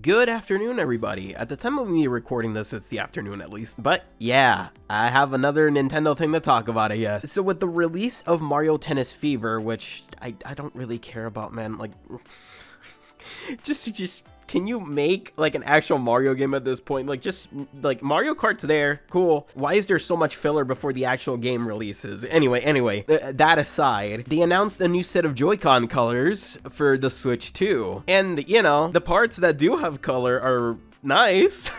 Good afternoon, everybody. At the time of me recording this, it's the afternoon at least. But yeah, I have another Nintendo thing to talk about, I guess. So with the release of Mario Tennis Fever, which I don't really care about, man, like, just can you make like an actual Mario game at this point? Like, just like Mario Kart's there, cool. Why is there so much filler before the actual game releases? Anyway, that aside, they announced a new set of Joy-Con colors for the Switch 2. And you know, the parts that do have color are nice.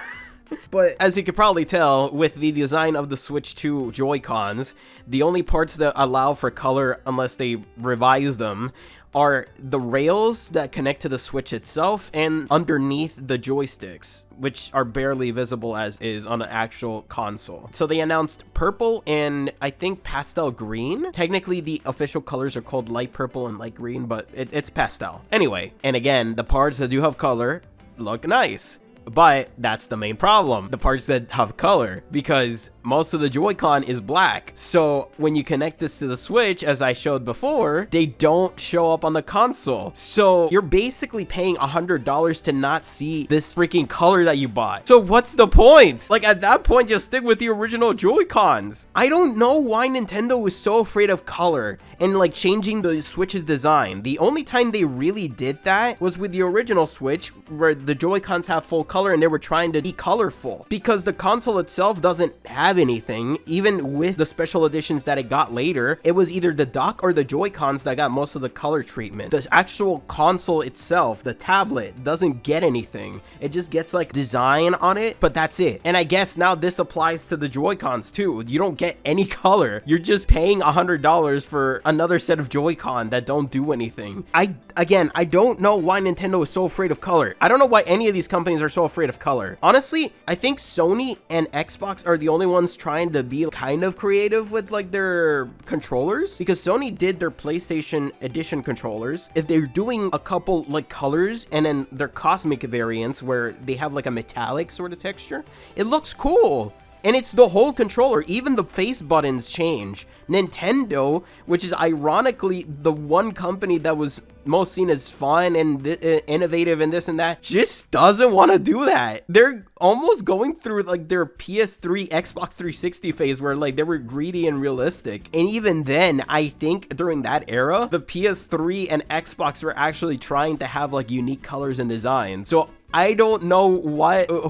But as you could probably tell, with the design of the Switch 2 Joy-Cons, the only parts that allow for color unless they revise them are the rails that connect to the Switch itself and underneath the joysticks, which are barely visible as is on an actual console. So they announced purple and I think pastel green. Technically, the official colors are called light purple and light green, but it's pastel. Anyway, and again, the parts that do have color look nice. But that's the main problem, the parts that have color, because most of the Joy-Con is black. So when you connect this to the Switch, as I showed before, they don't show up on the console. So you're basically paying $100 to not see this freaking color that you bought. So what's the point? Like, at that point, just stick with the original Joy-Cons. I don't know why Nintendo was so afraid of color and like changing the Switch's design. The only time they really did that was with the original Switch, where the Joy-Cons have full color and they were trying to be colorful, because the console itself doesn't have anything. Even with the special editions that it got later, it was either the dock or the Joy-Cons that got most of the color treatment. The actual console itself, the tablet, doesn't get anything. It just gets like design on it, but that's it. And I guess now this applies to the Joy-Cons too. You don't get any color. You're just paying $100 for another set of Joy-Con that don't do anything. I don't know why Nintendo is so afraid of color. I don't know why any of these companies are so afraid of color. Honestly, I think Sony and Xbox are the only ones trying to be kind of creative with like their controllers, because Sony did their PlayStation Edition controllers. If they're doing a couple like colors and then their cosmic variants where they have like a metallic sort of texture, it looks cool. And it's the whole controller, even the face buttons change. Nintendo, which is ironically the one company that was most seen as fun and innovative and this and that, just doesn't want to do that. They're almost going through like their PS3, Xbox 360 phase where like they were greedy and realistic. And even then, I think during that era, the PS3 and Xbox were actually trying to have like unique colors and designs. So I don't know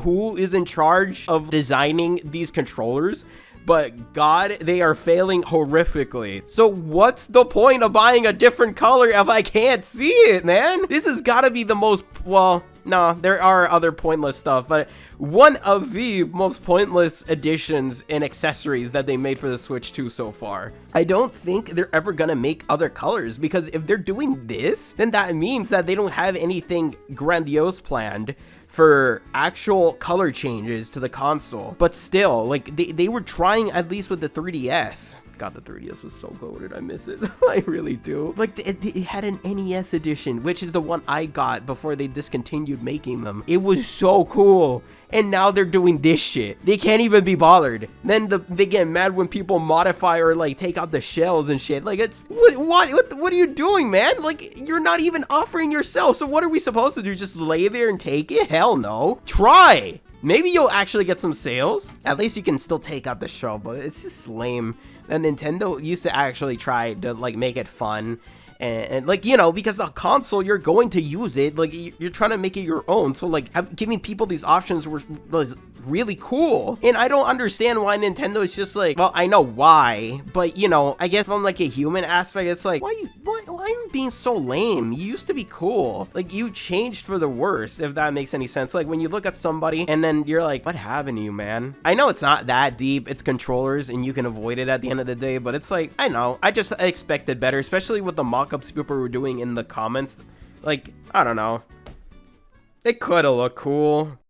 who is in charge of designing these controllers, but God, they are failing horrifically. So what's the point of buying a different color if I can't see it, man? This has got to be the most, well, no, there are other pointless stuff, but one of the most pointless additions and accessories that they made for the Switch 2 so far. I don't think they're ever gonna make other colors, because if they're doing this, then that means that they don't have anything grandiose planned for actual color changes to the console. But still, like, they were trying at least with the 3DS. God, the 3DS was so goated. I miss it. I really do. Like, it had an NES edition, which is the one I got before they discontinued making them. It was so cool. And now they're doing this shit. They can't even be bothered. Then they get mad when people modify or like take out the shells and shit. Like, it's what are you doing, man? Like, you're not even offering yourself. So what are we supposed to do? Just lay there and take it? Hell no. Try. Maybe you'll actually get some sales. At least you can still take out the shell, but it's just lame. And Nintendo used to actually try to like make it fun. And like, you know, because the console, you're going to use it, like you're trying to make it your own. So like giving people these options was really cool. And I don't understand why Nintendo is just like, well, I know why, but you know, I guess from like a human aspect, it's like, why are you being so lame? You used to be cool. Like, you changed for the worse, if that makes any sense. Like, when you look at somebody and then you're like, what happened to you, man? I know it's not that deep. It's controllers and you can avoid it at the end of the day, but it's like, I know. I just expected better, especially with the mock-ups people were doing in the comments. Like, I don't know. It could have looked cool.